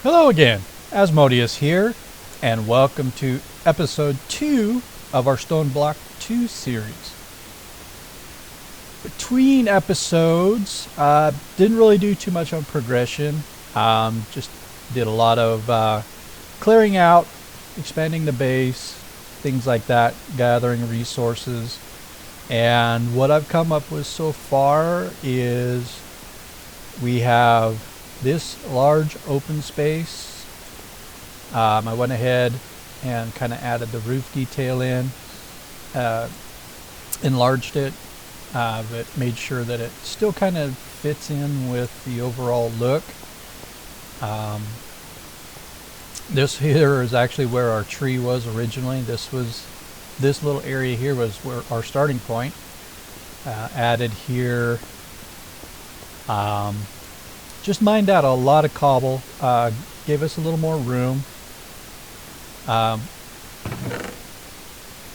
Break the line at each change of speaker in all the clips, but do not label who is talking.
Hello again, Asmodeus here, and welcome to episode 2 of our Stoneblock2 series. Between episodes, didn't really do too much on progression, just did a lot of clearing out, expanding the base, things like that, gathering resources, and what I've come up with so far is we have this large open space. I went ahead and kind of added the roof detail in, enlarged it, but made sure that it still kind of fits in with the overall look. This here is actually where our tree was originally. This little area here was where our starting point. Added here. Just mined out a lot of cobble, gave us a little more room.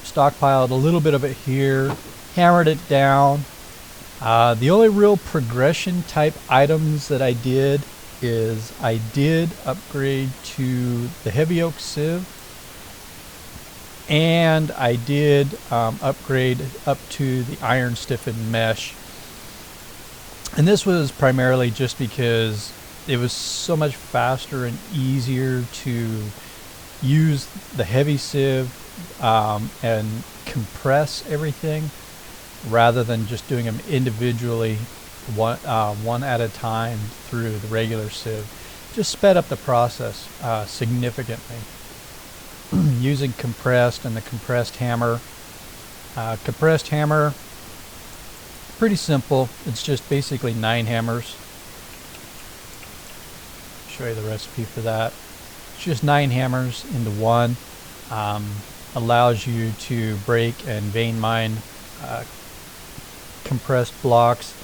Stockpiled a little bit of it here, hammered it down. The only real progression type items that I did is I did upgrade to the heavy oak sieve, and I did upgrade up to the iron stiffened mesh. And this was primarily just because it was so much faster and easier to use the heavy sieve and compress everything rather than just doing them individually one at a time through the regular sieve. Just sped up the process significantly. Using compressed and the compressed hammer. Pretty simple. It's just basically 9 hammers. Show you the recipe for that. It's just 9 hammers into one. Allows you to break and vein mine compressed blocks.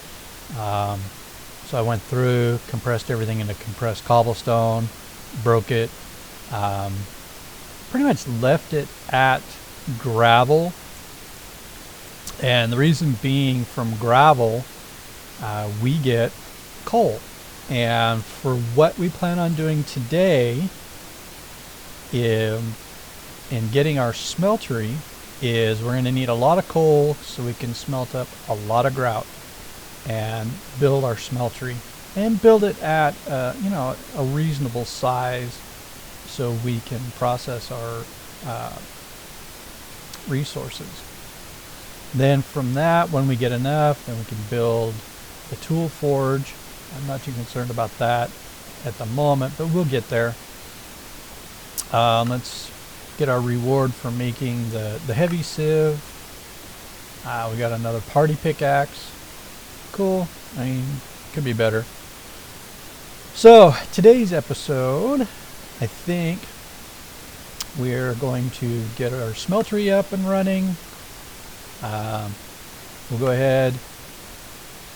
So I went through, compressed everything into compressed cobblestone, broke it, pretty much left it at gravel. And the reason being, from gravel, we get coal. And for what we plan on doing today in getting our smeltery is we're going to need a lot of coal so we can smelt up a lot of grout and build our smeltery. And build it at a reasonable size so we can process our resources. Then from that, when we get enough, then we can build the tool forge. I'm not too concerned about that at the moment, but we'll get there. Let's get our reward for making the heavy sieve. We got another party pickaxe. Cool. I mean, could be better. So today's episode, I think we're going to get our smeltery up and running. We'll go ahead,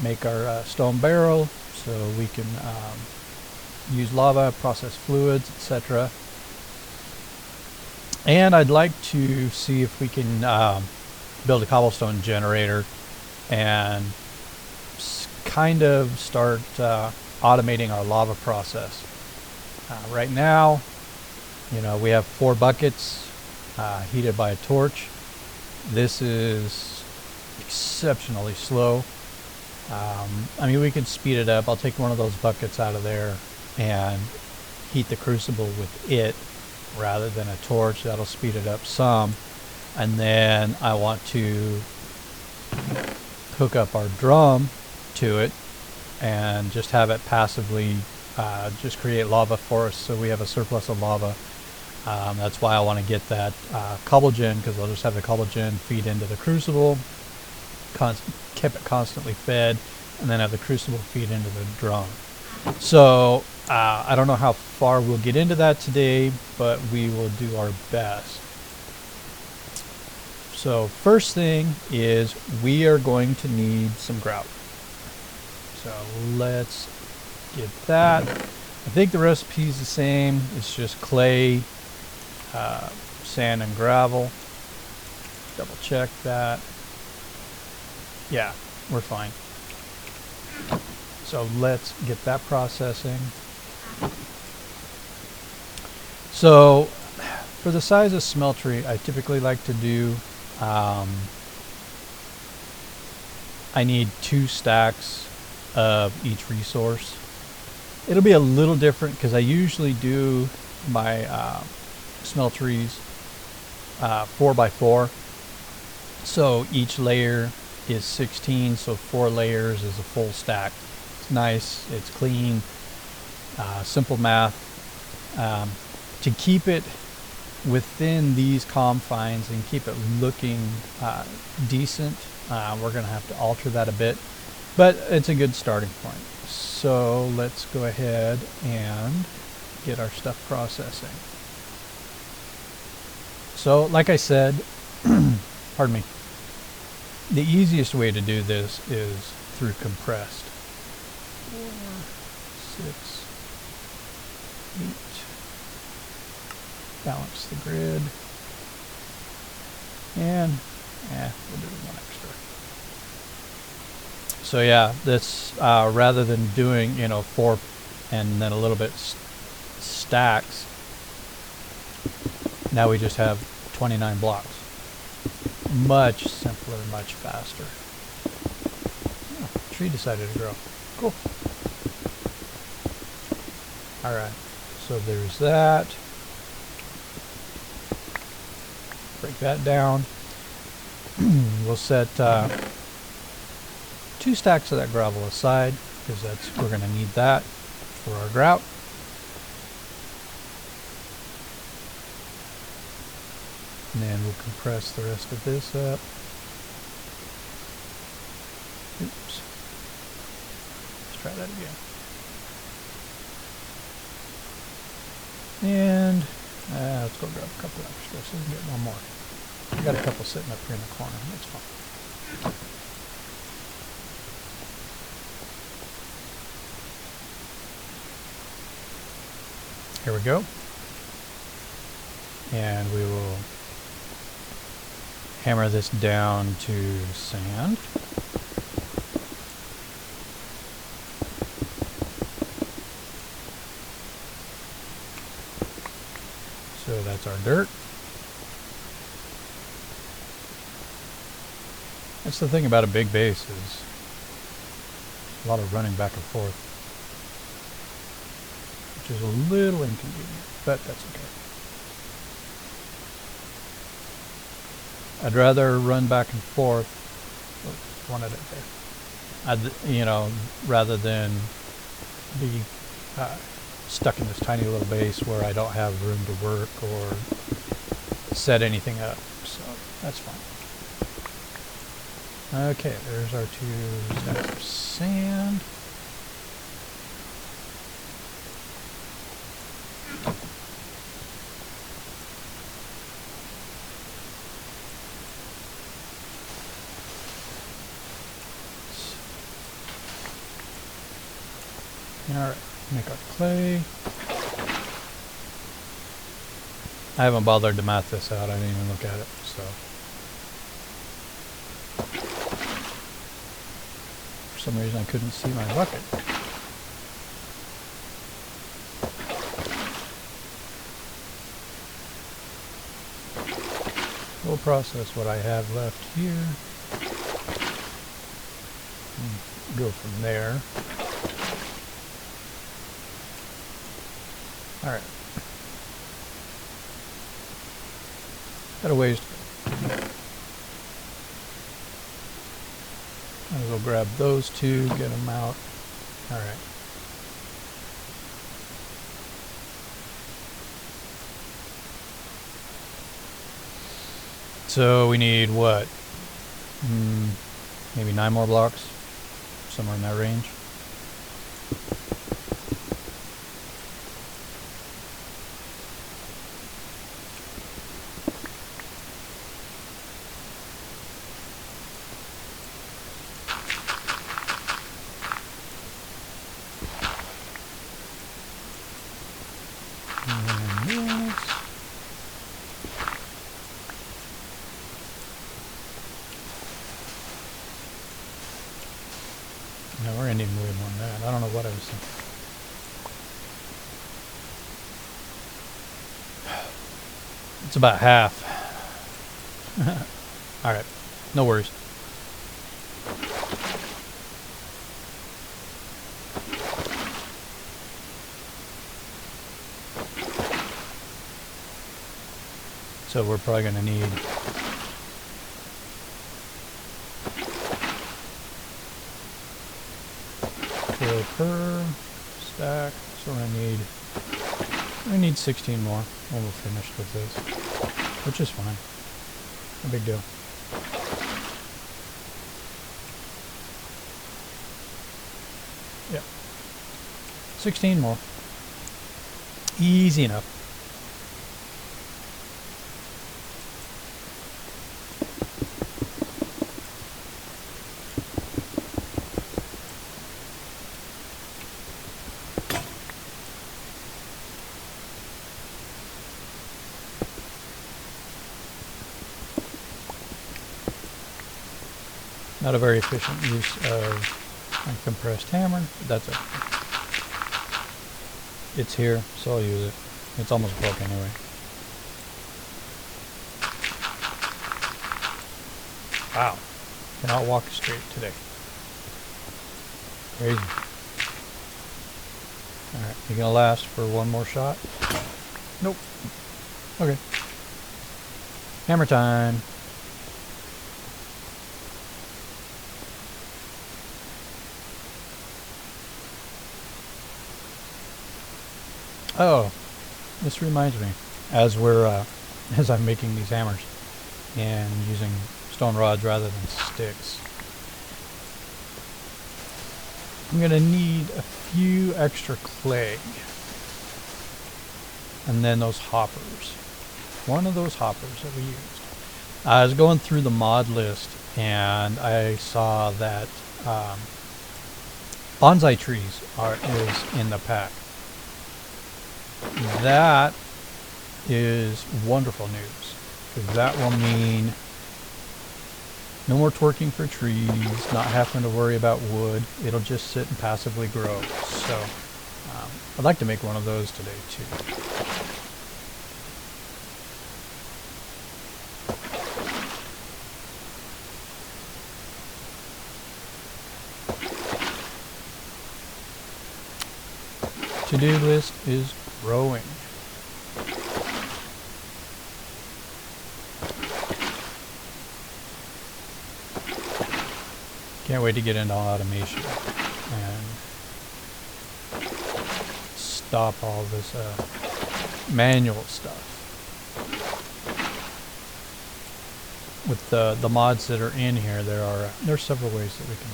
make our stone barrel so we can use lava, process fluids, etc. And I'd like to see if we can build a cobblestone generator and kind of start automating our lava process. Right now, we have 4 buckets heated by a torch. This is exceptionally slow. I mean, we can speed it up. I'll take one of those buckets out of there and heat the crucible with it rather than a torch. That'll speed it up some. And then I want to hook up our drum to it and just have it passively just create lava for us so we have a surplus of lava. That's why I want to get that cobble gen, because I'll just have the cobble gen feed into the crucible, keep it constantly fed, and then have the crucible feed into the drum. So I don't know how far we'll get into that today, but we will do our best. So first thing is we are going to need some grout. So let's get that. I think the recipe is the same. It's just clay, sand and gravel. Double check that. Yeah, we're fine. So let's get that processing. So for the size of smeltery, I typically like to do, I need 2 stacks of each resource. It'll be a little different because I usually do my smelteries 4x4. So each layer is 16, so 4 layers is a full stack. It's nice, it's clean, simple math. To keep it within these confines and keep it looking decent, we're going to have to alter that a bit, but it's a good starting point. So let's go ahead and get our stuff processing. So like I said, pardon me, the easiest way to do this is through compressed. 4, 6, 8. Balance the grid. And we'll do 1 extra. So yeah, this rather than doing 4 and then a little bit stacks, now we just have 29 blocks. Much simpler, much faster. Oh, tree decided to grow. Cool. Alright, so there's that. Break that down. We'll set 2 stacks of that gravel aside because we're going to need that for our grout. And then we'll compress the rest of this up. Oops. Let's try that again. And let's go grab a couple extra so we can get one more. I got a couple sitting up here in the corner. That's fine. Here we go. And we will hammer this down to sand. So that's our dirt. That's the thing about a big base is a lot of running back and forth, which is a little inconvenient, but that's okay. I'd rather run back and forth, one at a time, rather than be stuck in this tiny little base where I don't have room to work or set anything up. So that's fine. Okay, there's our 2 stacks of sand. Alright, make our clay. I haven't bothered to math this out, I didn't even look at it, so. For some reason I couldn't see my bucket. We'll process what I have left here. And go from there. Alright. Got a ways to go. Might as well grab those 2, get them out. Alright. So we need what? Maybe 9 more blocks? Somewhere in that range. No, we're ending more than that. I don't know what I was thinking. It's about half. Alright, no worries. So we're probably going to need per stack. So we're gonna need 16 more when we're finished with this, which is fine. No big deal. Yeah, 16 more. Easy enough. Not a very efficient use of a compressed hammer, but that's okay. It's here, so I'll use it. It's almost broke anyway. Wow, cannot walk straight today. Crazy. Alright, you gonna last for one more shot? Nope. Okay. Hammer time. Oh, this reminds me, as I'm making these hammers and using stone rods rather than sticks, I'm gonna need a few extra clay, and then those hoppers. One of those hoppers that we used. I was going through the mod list and I saw that bonsai trees is in the pack. That is wonderful news, because that will mean no more twerking for trees, not having to worry about wood. It'll just sit and passively grow. So I'd like to make one of those today too. To-do list is growing. Can't wait to get into automation and stop all this manual stuff. With the mods that are in here, there are several ways that we can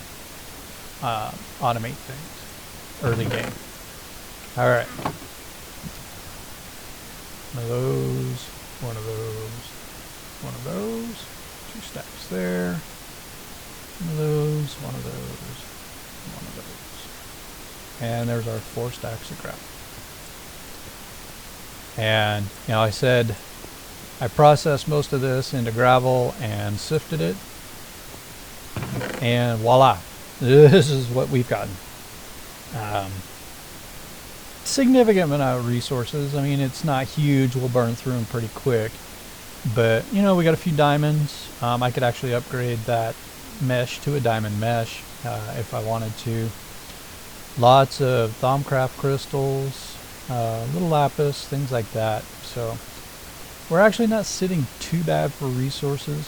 automate things early game. All right. One of those, one of those, one of those, 2 stacks there. One of those, one of those, one of those. And there's our 4 stacks of gravel. And, you know, I said I processed most of this into gravel and sifted it. And voila, this is what we've gotten. Significant amount of resources. I mean, it's not huge. We'll burn through them pretty quick. But, you know, we got a few diamonds. I could actually upgrade that mesh to a diamond mesh if I wanted to. Lots of Thaumcraft crystals, little lapis, things like that. So we're actually not sitting too bad for resources.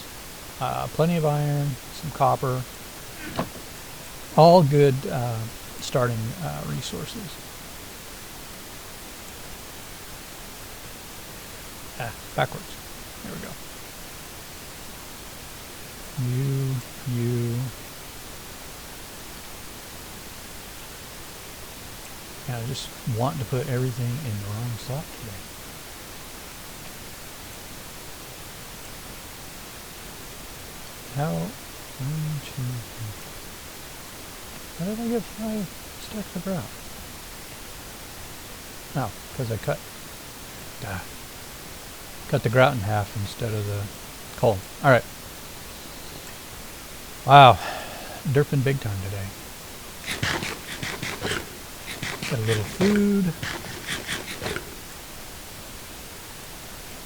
Plenty of iron, some copper. All good starting resources. Backwards. There we go. You. Yeah, I just want to put everything in the wrong slot today. How? 1, 2, 3. How did I get 5 stacks of grout? Oh, because I cut the grout in half instead of the coal. All right. Wow, derping big time today. Got a little food.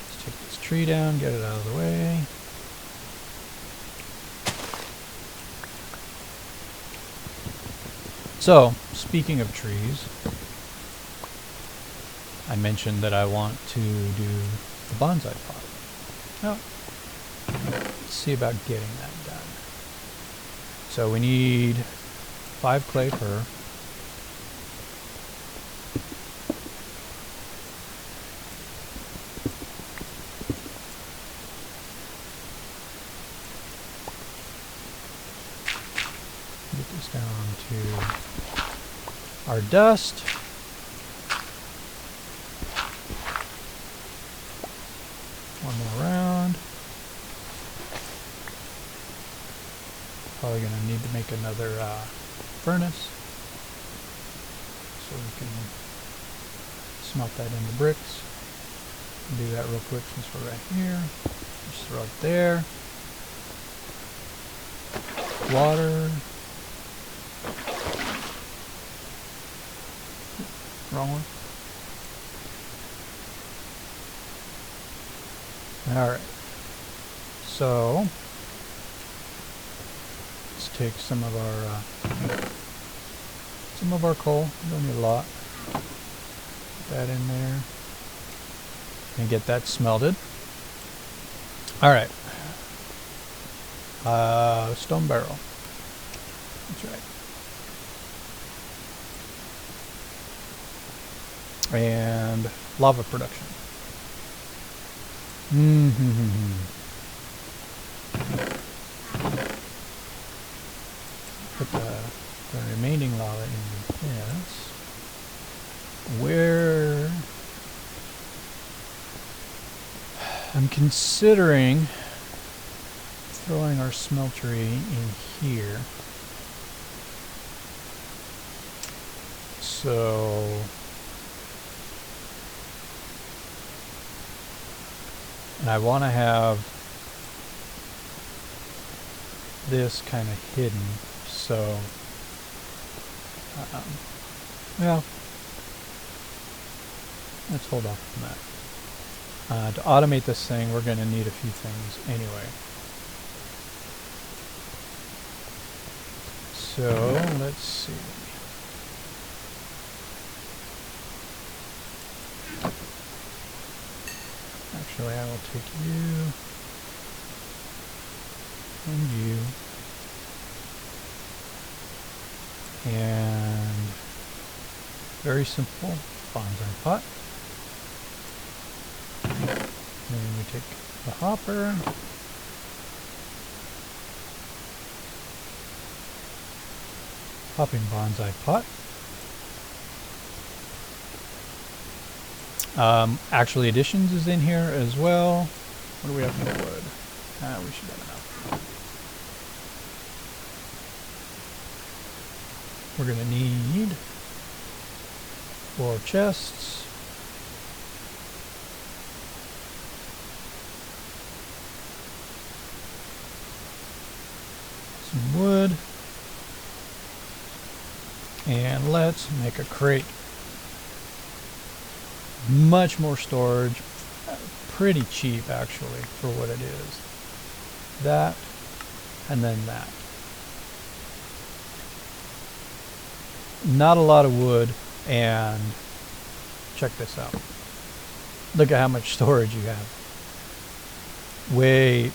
Let's take this tree down, get it out of the way. So, speaking of trees, I mentioned that I want to do the bonsai pot. Now, let's see about getting that done. So we need 5 clay fir. Get this down to our dust. One more round. Probably going to need to make another furnace so we can smelt that into bricks. Do that real quick since we're right here. Just throw it there. Water. Wrong one. Alright. So let's take some of our coal. We don't need a lot. Put that in there. And get that smelted. Alright. Stone barrel. That's right. And lava production. Put the remaining lava in this. Where I'm considering throwing our smeltery in here. So and I want to have this kind of hidden, so well, let's hold off on that. To automate this thing, we're going to need a few things anyway. So let's see. Actually, I will take you and you and very simple bonsai pot. Then we take the hopper. Hopping bonsai pot. Actually, additions is in here as well. What do we have for wood? We should have enough. We're going to need 4 chests. Some wood. And let's make a crate. Much more storage, pretty cheap actually for what it is. That, and then that. Not a lot of wood, and check this out. Look at how much storage you have. Way,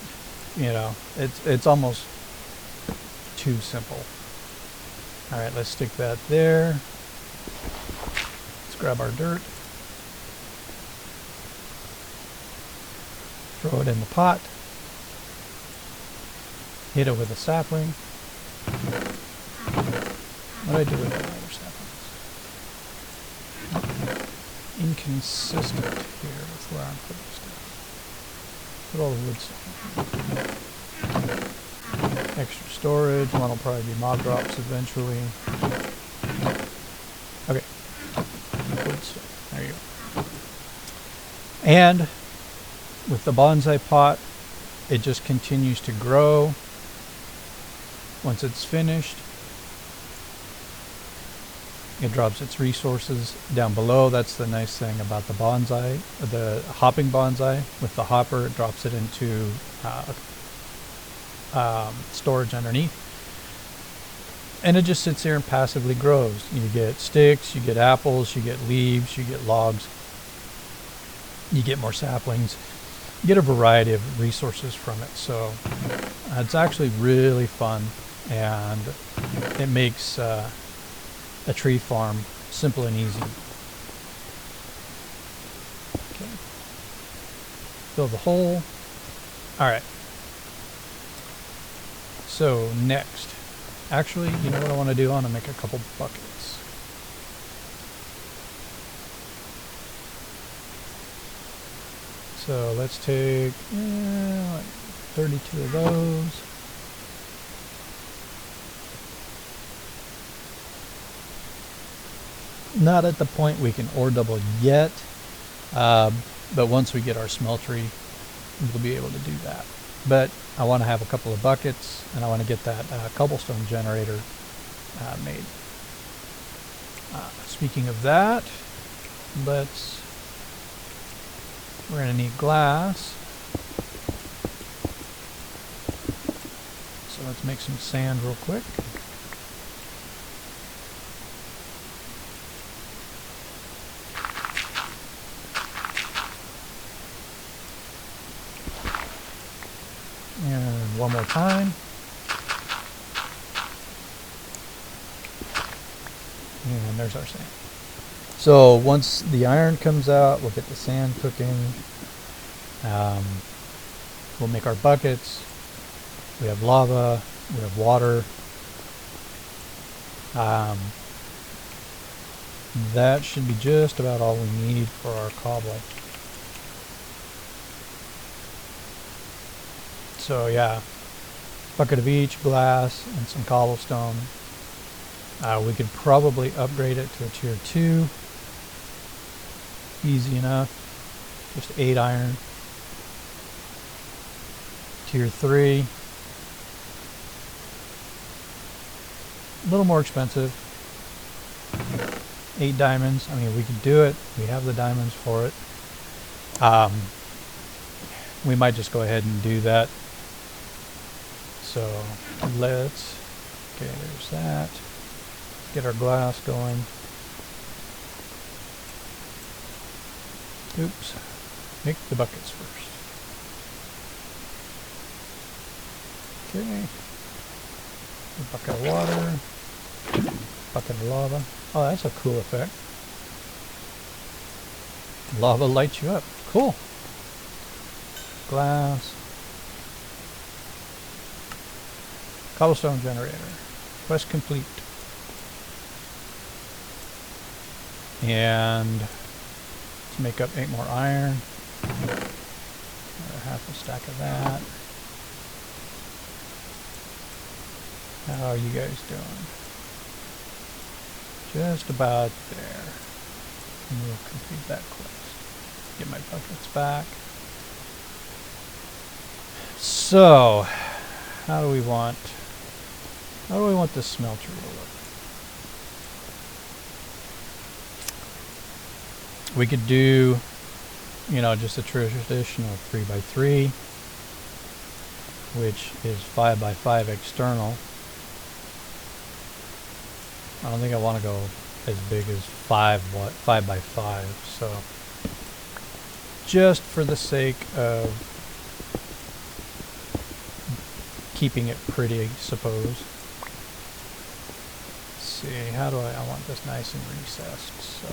you know, it's almost too simple. All right, let's stick that there. Let's grab our dirt. Throw it in the pot. Hit it with a sapling. What did I do with that other saplings? Inconsistent here with where I'm putting stuff. Put all the wood stuff. Extra storage. One will probably be mob drops eventually. Okay. Wood stuff. There you go. And with the bonsai pot, it just continues to grow. Once it's finished, It drops its resources down below. That's the nice thing about the bonsai, the hopping bonsai. With the hopper, it drops it into storage underneath. And it just sits there and passively grows. You get sticks, you get apples, you get leaves, you get logs, you get more saplings. You get a variety of resources from it. So it's actually really fun, and it makes a tree farm simple and easy. Okay. Fill the hole. All right. So next, actually, you know what I want to do? I want to make a couple buckets. So let's take like 32 of those. Not at the point we can ore double yet, but once we get our smeltery, we'll be able to do that. But I want to have a couple of buckets, and I want to get that cobblestone generator made. Speaking of that, we're going to need glass. So let's make some sand real quick. And one more time. And there's our sand. So once the iron comes out, we'll get the sand cooking. We'll make our buckets. We have lava. We have water. That should be just about all we need for our cobble. So yeah, bucket of each, glass, and some cobblestone. We could probably upgrade it to a tier 2. Easy enough. Just 8 iron. Tier 3. A little more expensive. 8 diamonds. I mean, we could do it. We have the diamonds for it. We might just go ahead and do that. So let's, okay, there's that. Get our glass going. Oops. Make the buckets first. Okay. A bucket of water. Bucket of lava. Oh, that's a cool effect. Lava lights you up. Cool. Glass. Cobblestone generator. Quest complete. And let's make up 8 more iron. Another half a stack of that. How are you guys doing? Just about there. And we'll complete that quest. Get my buckets back. So, how do we want this smelter to look? We could do, you know, just a traditional 3x3, which is 5x5 external. I don't think I want to go as big as 5x5, so just for the sake of keeping it pretty, I suppose. Let's see, how do I want this nice and recessed, so.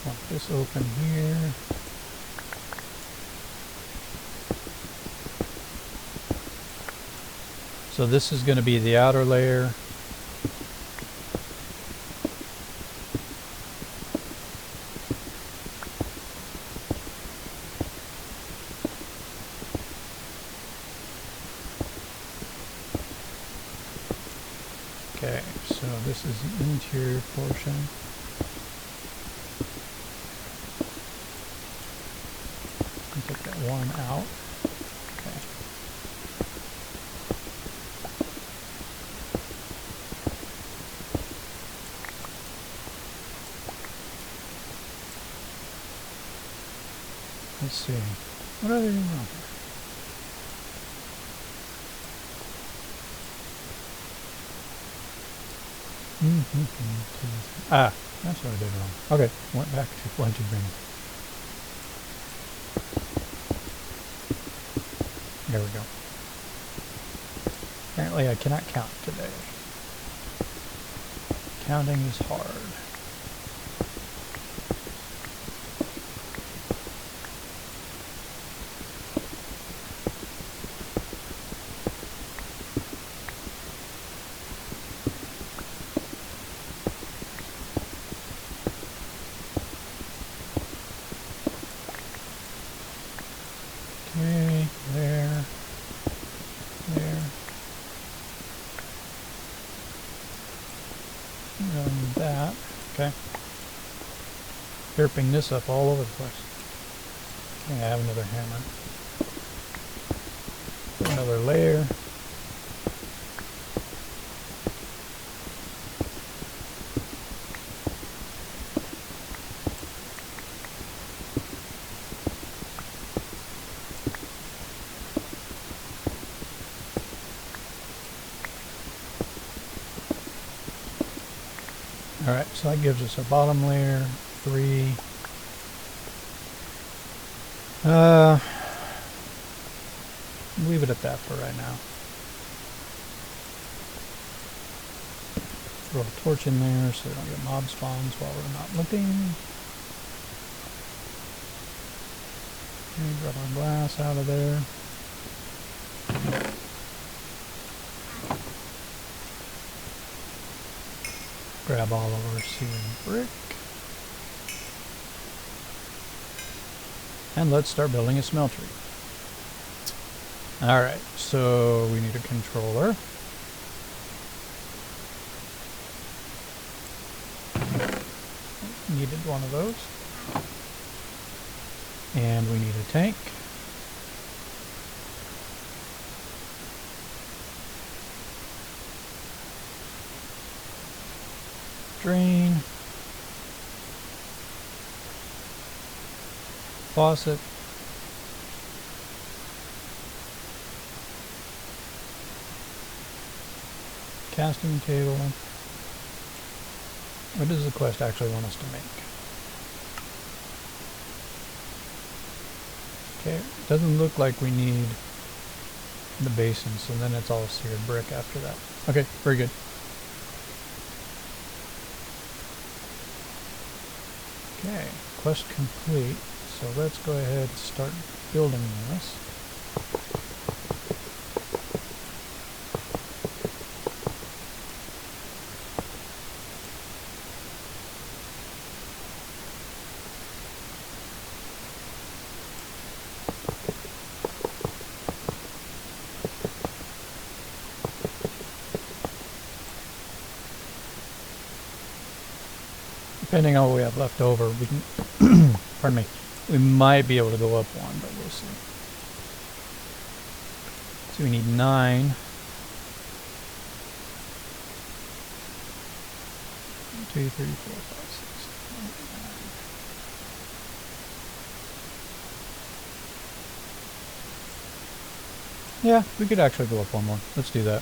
Want this open here. So this is going to be the outer layer. Okay, so this is the interior portion. Take that one out. Okay. Let's see. What are they doing wrong here? Ah, that's what I did wrong. Okay, went back to fledging ring. There we go. Apparently I cannot count today. Counting is hard. Okay, there. And that. Okay. Derping this up all over the place. Okay, I have another hammer. Another layer. Alright, so that gives us our bottom layer, 3. Leave it at that for right now. Throw a torch in there so we don't get mob spawns while we're not looking. Okay, grab our glass out of there. Grab all of our ceiling brick. And let's start building a smeltery. Alright, so we need a controller. Needed one of those. And we need a tank. Drain. Faucet. Casting table. What does the quest actually want us to make? Okay, it doesn't look like we need the basin, so then it's all seared brick after that. Okay, very good. Okay, quest complete. So let's go ahead and start building this. Depending on what we have left over, we can, pardon me, we might be able to go up one, but we'll see. So we need 9. 2, 3, 4, 5, 6, 7, 8, 9. Yeah, we could actually go up one more. Let's do that.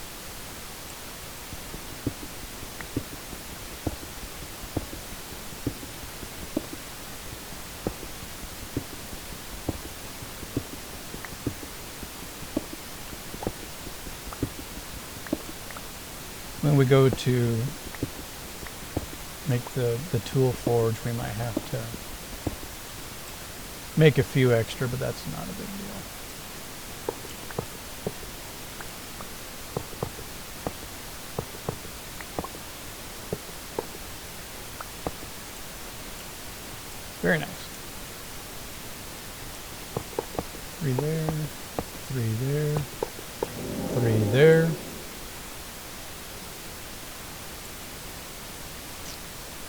When we go to make the tool forge, we might have to make a few extra, but that's not a big deal. Very nice. 3 there, 3 there, 3 there.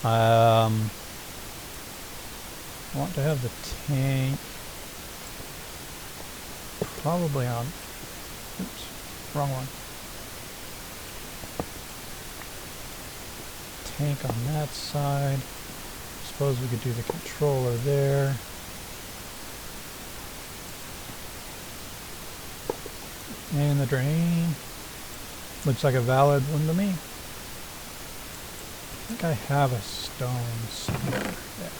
I want to have the tank probably on, oops, wrong one. Tank on that side. Suppose we could do the controller there. And the drain looks like a valid one to me. I think I have a stone somewhere. Yeah.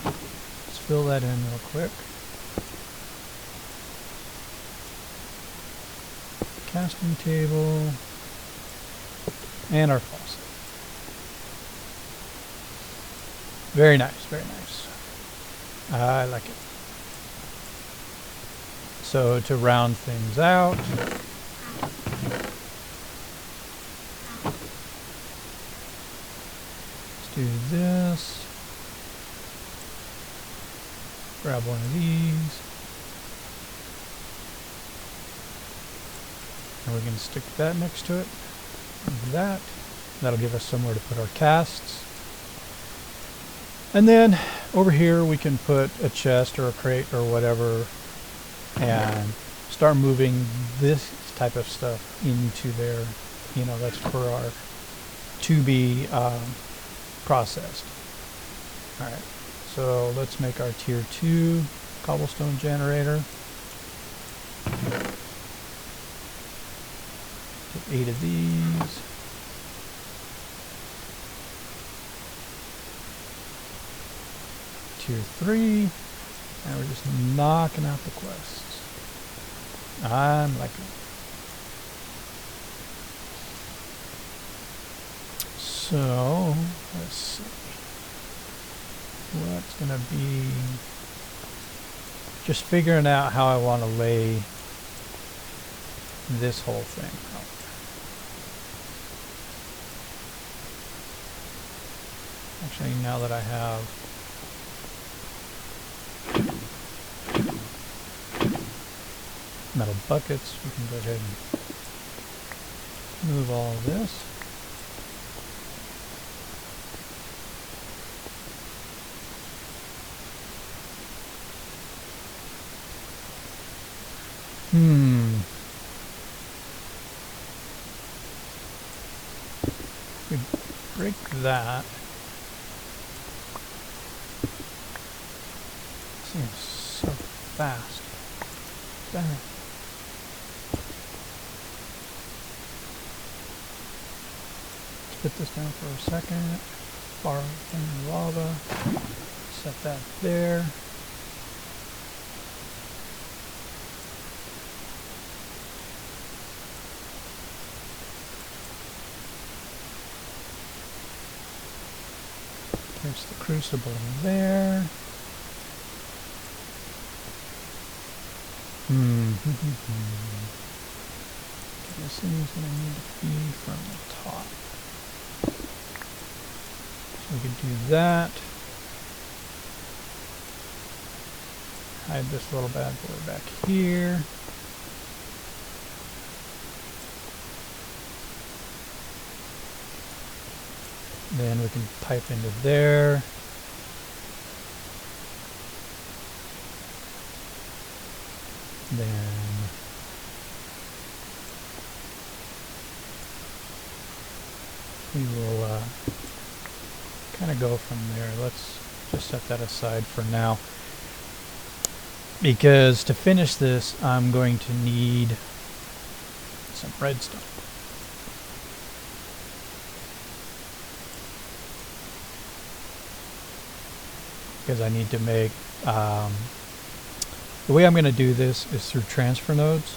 Let's fill that in real quick. Casting table. And our faucet. Very nice, very nice. I like it. So to round things out, let's do this. Grab one of these. And we can stick that next to it. Like that. That'll give us somewhere to put our casts. And then over here we can put a chest or a crate or whatever and start moving this type of stuff into there. You know, that's for our to be processed. Alright, so let's make our tier 2 cobblestone generator. Get 8 of these. Tier 3, and we're just knocking out the quests. I'm liking it. So, let's see. What's going to be... just figuring out how I want to lay this whole thing out. Actually, now that I have metal buckets, we can go ahead and move all of this. We break that. Seems so fast. Damn it. Let's put this down for a second. Borrow from the lava. Set that there. There's the crucible there. This thing's going to need to be from the top. So we could do that. Hide this little bad boy back here. Then we can pipe into there. Then we will kind of go from there. Let's just set that aside for now. Because to finish this, I'm going to need some redstone. Because I need to make... the way I'm going to do this is through transfer nodes.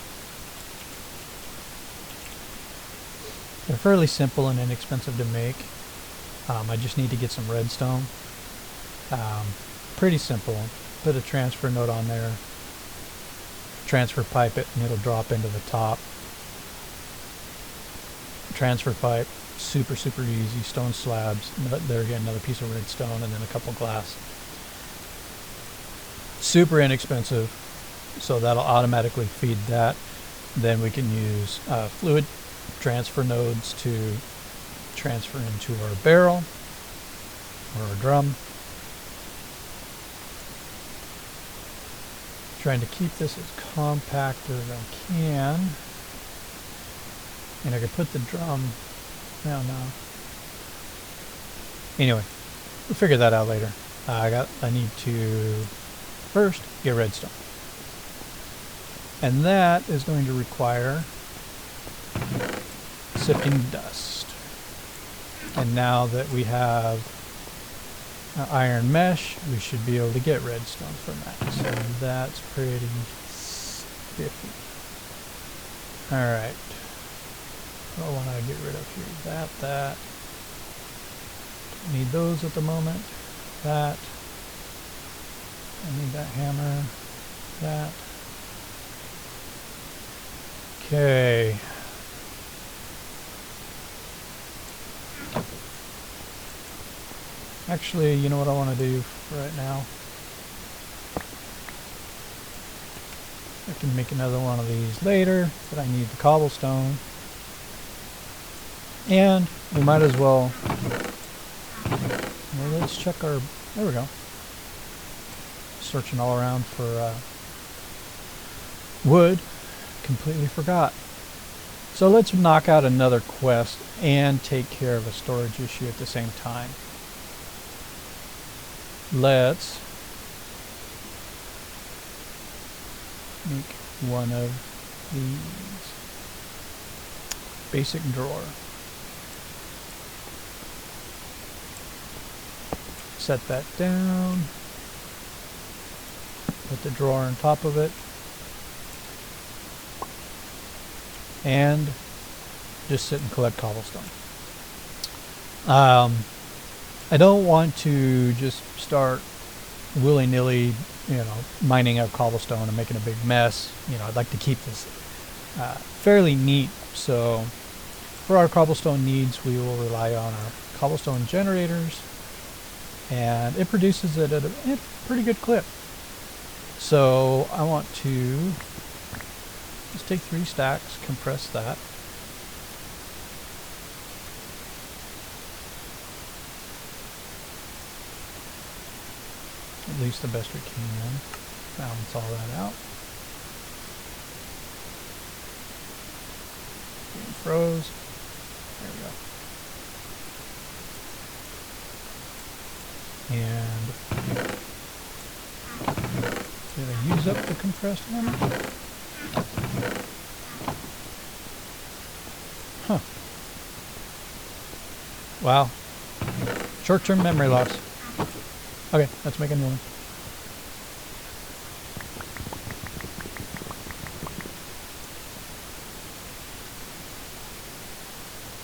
They're fairly simple and inexpensive to make. I just need to get some redstone. Pretty simple. Put a transfer node on there. Transfer pipe it and it'll drop into the top. Transfer pipe, super easy. Stone slabs. There again, another piece of redstone and then a couple glass. Super inexpensive, so that'll automatically feed that. Then we can use fluid transfer nodes to transfer into our barrel or our drum. Trying to keep this as compact as I can. And I could put the drum... no. Anyway, we'll figure that out later. I need to... first, get redstone. And that is going to require sifting dust. And now that we have iron mesh, we should be able to get redstone from that. So that's pretty spiffy. Alright. What do I want to get rid of here? That. Don't need those at the moment. That. I need that hammer. That. Okay. Actually, you know what I want to do right now? I can make another one of these later, but I need the cobblestone. And we might as well let's check our, there we go. Searching all around for wood. Completely forgot. So let's knock out another quest and take care of a storage issue at the same time. Let's make one of these. Basic drawer. Set that down. Put the drawer on top of it. And just sit and collect cobblestone. I don't want to just start willy-nilly, mining out cobblestone and making a big mess. I'd like to keep this fairly neat. So for our cobblestone needs, we will rely on our cobblestone generators, and it produces it at a pretty good clip. So I want to just take 3 stacks, compress that. At least the best we can. Balance all that out. Game froze. There we go. And did I use up the compressed one? Huh. Wow. Short-term memory loss. Okay, let's make a new one.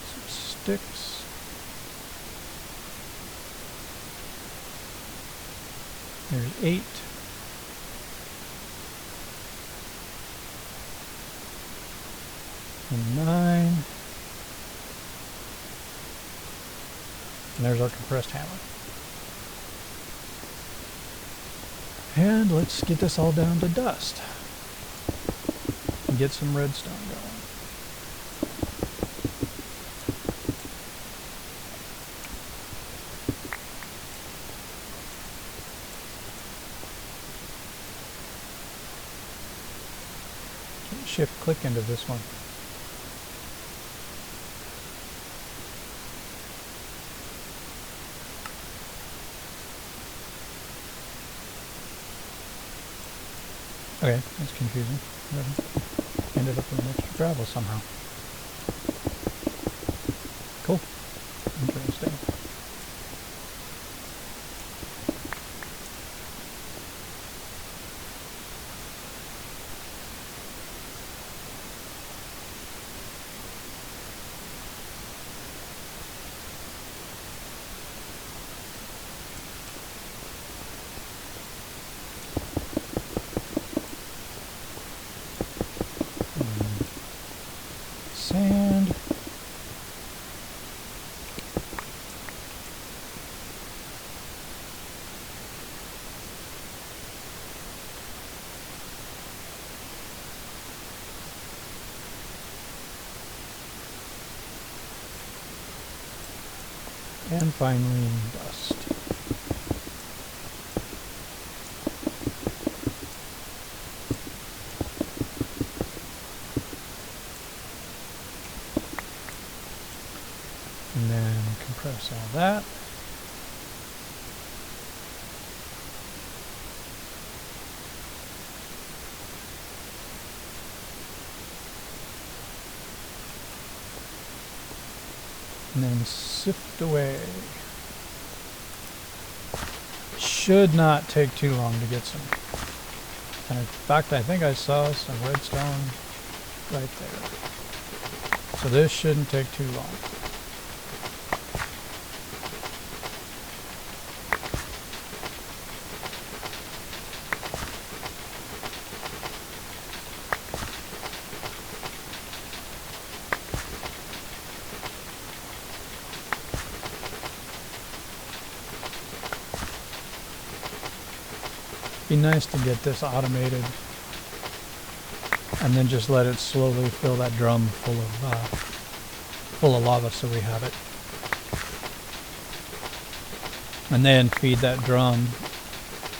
Some sticks. There's 8. And 9. And there's our compressed hammer. And let's get this all down to dust and get some redstone going. Shift click into this one. Okay, that's confusing. Ended up with an extra gravel somehow. Cool. Interesting. Sand. And finally, dust. And then compress all that. and then sift away. Should not take too long to get some. And in fact, I think I saw some redstone right there. So this shouldn't take too long. Be nice to get this automated and then just let it slowly fill that drum full of lava so we have it. And then feed that drum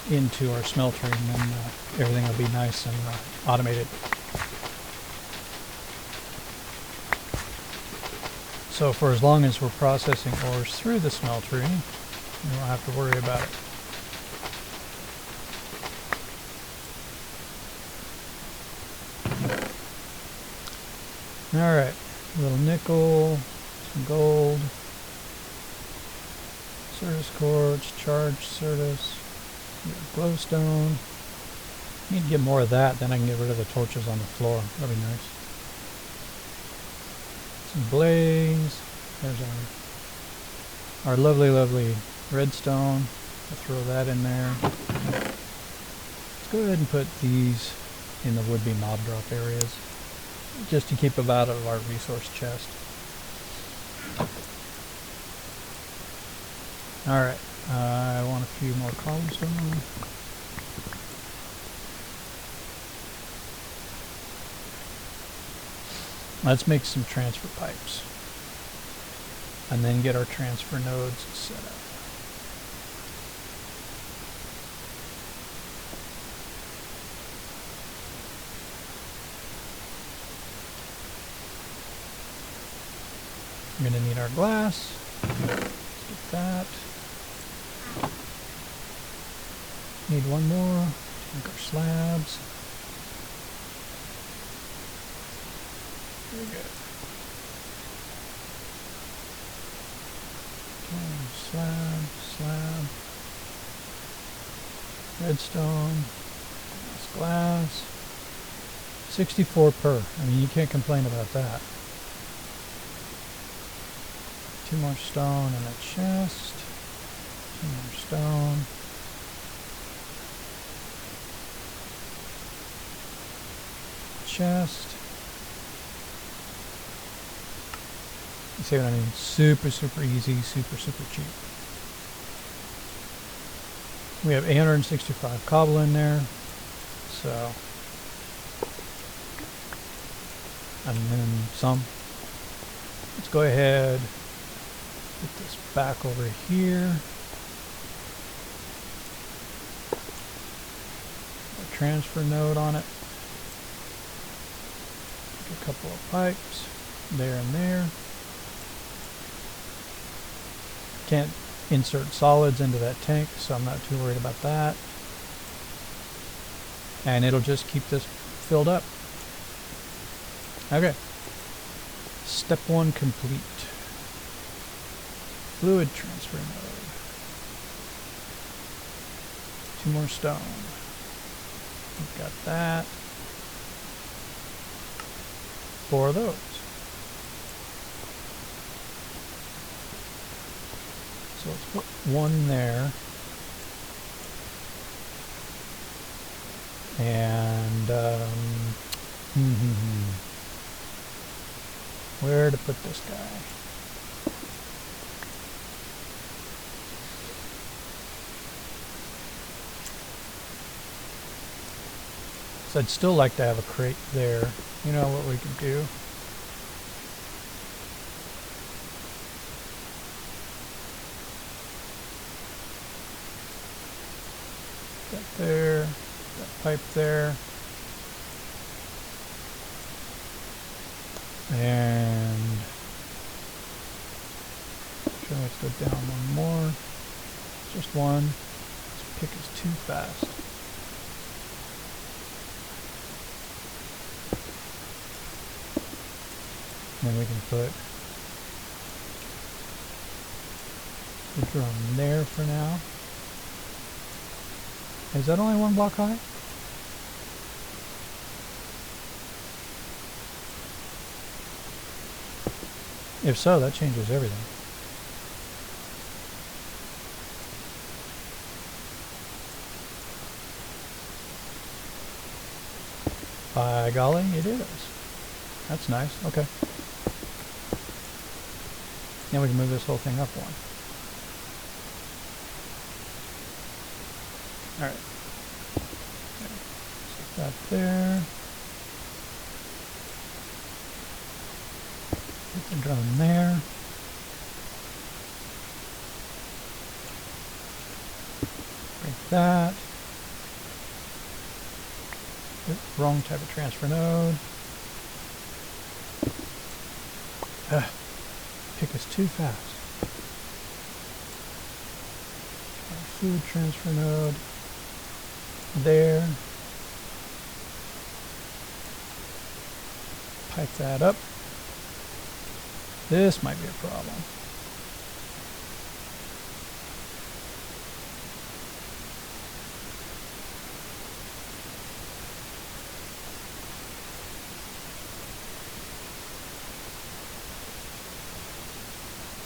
into our smeltery, and then everything will be nice and automated. So for as long as we're processing ores through the smeltery, we don't have to worry about it. Alright, a little nickel, some gold, Certus quartz, charged Certus, glowstone. Need to get more of that, then I can get rid of the torches on the floor. That'll be nice. Some blaze. There's our lovely, lovely redstone. I'll throw that in there. Let's go ahead and put these in the would-be mob drop areas, just to keep them out of our resource chest. Alright, I want a few more cobblestone. Let's make some transfer pipes and then get our transfer nodes set up. We're going to need our glass. Let's get that. Need one more. Make our slabs. Very good. Okay, slab, slab. Redstone. That's glass. 64 per. I mean, you can't complain about that. 2 more stone in a chest. 2 more stone. Chest. You see what I mean? Super, super easy, super, super cheap. We have 865 cobble in there. So, and then some. Let's go ahead, put this back over here. A transfer node on it. A couple of pipes there and there. Can't insert solids into that tank, so I'm not too worried about that. And it'll just keep this filled up. Okay. Step 1 complete. Fluid transfer node. 2 more stone. We've got that. 4 of those. So let's put 1 there. And where to put this guy? So I'd still like to have a crate there. You know what we can do? That there, that pipe there. And sure, let's go down 1 more. Just 1. This pick is too fast. And then we can put The drum there for now. Is that only 1 block high? If so, that changes everything. By golly, it is. That's nice. Okay. Now we can move this whole thing up 1. Alright. Set that there. Put the drum there. Break that. Oops, wrong type of transfer node. Pick is too fast. Food transfer node. There. Pipe that up. This might be a problem.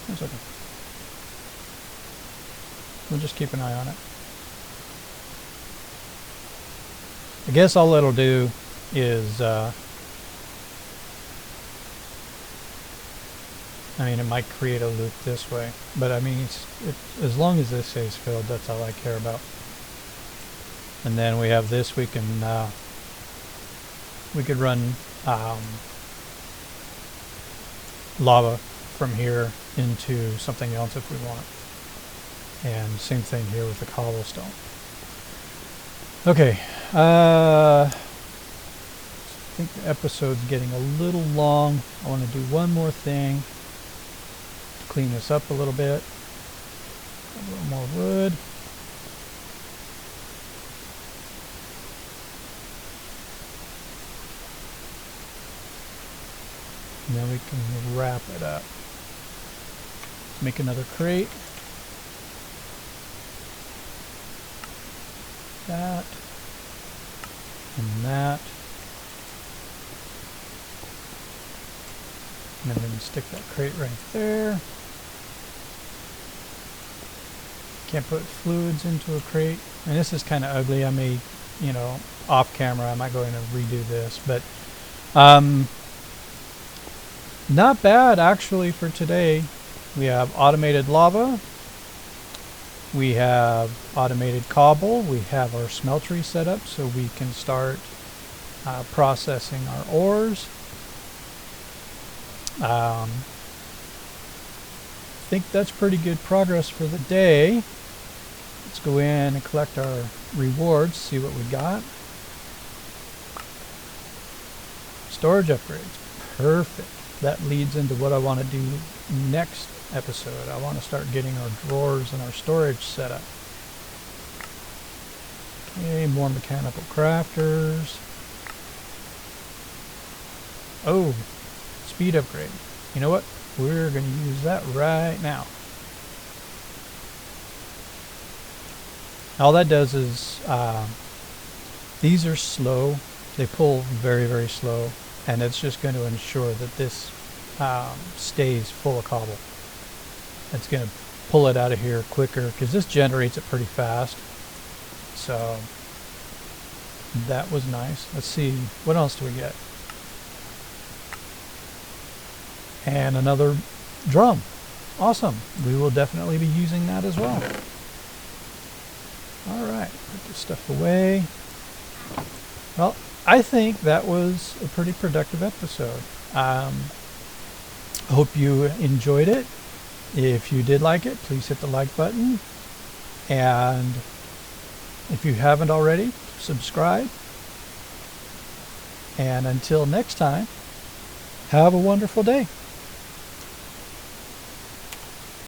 That's okay. We'll just keep an eye on it. I guess all it'll do is, I mean, it might create a loop this way, but I mean, as long as this stays filled, that's all I care about. And then we have this, we could run lava from here into something else if we want. And same thing here with the cobblestone. Okay, I think the episode's getting a little long. I want to do one more thing to clean this up a little bit. A little more wood. And then we can wrap it up. Make another crate. That. And that. And then stick that crate right there. Can't put fluids into a crate. And this is kind of ugly. I may, you know, off camera, I might go in and redo this. But not bad actually for today. We have automated lava. We have automated cobble. We have our smeltery set up so we can start processing our ores. I think that's pretty good progress for the day. Let's go in and collect our rewards, see what we got. Storage upgrades. Perfect. That leads into what I want to do next episode. I want to start getting our drawers and our storage set up. Okay, more mechanical crafters. Oh, speed upgrade. You know what? We're going to use that right now. All that does is, these are slow. They pull very, very slow. And it's just going to ensure that this stays full of cobble. It's going to pull it out of here quicker because this generates it pretty fast. So that was nice. Let's see, what else do we get? And another drum. Awesome. We will definitely be using that as well. All right, put this stuff away. Well, I think that was a pretty productive episode. I hope you enjoyed it. If you did like it, please hit the like button. And if you haven't already, subscribe. And until next time, have a wonderful day.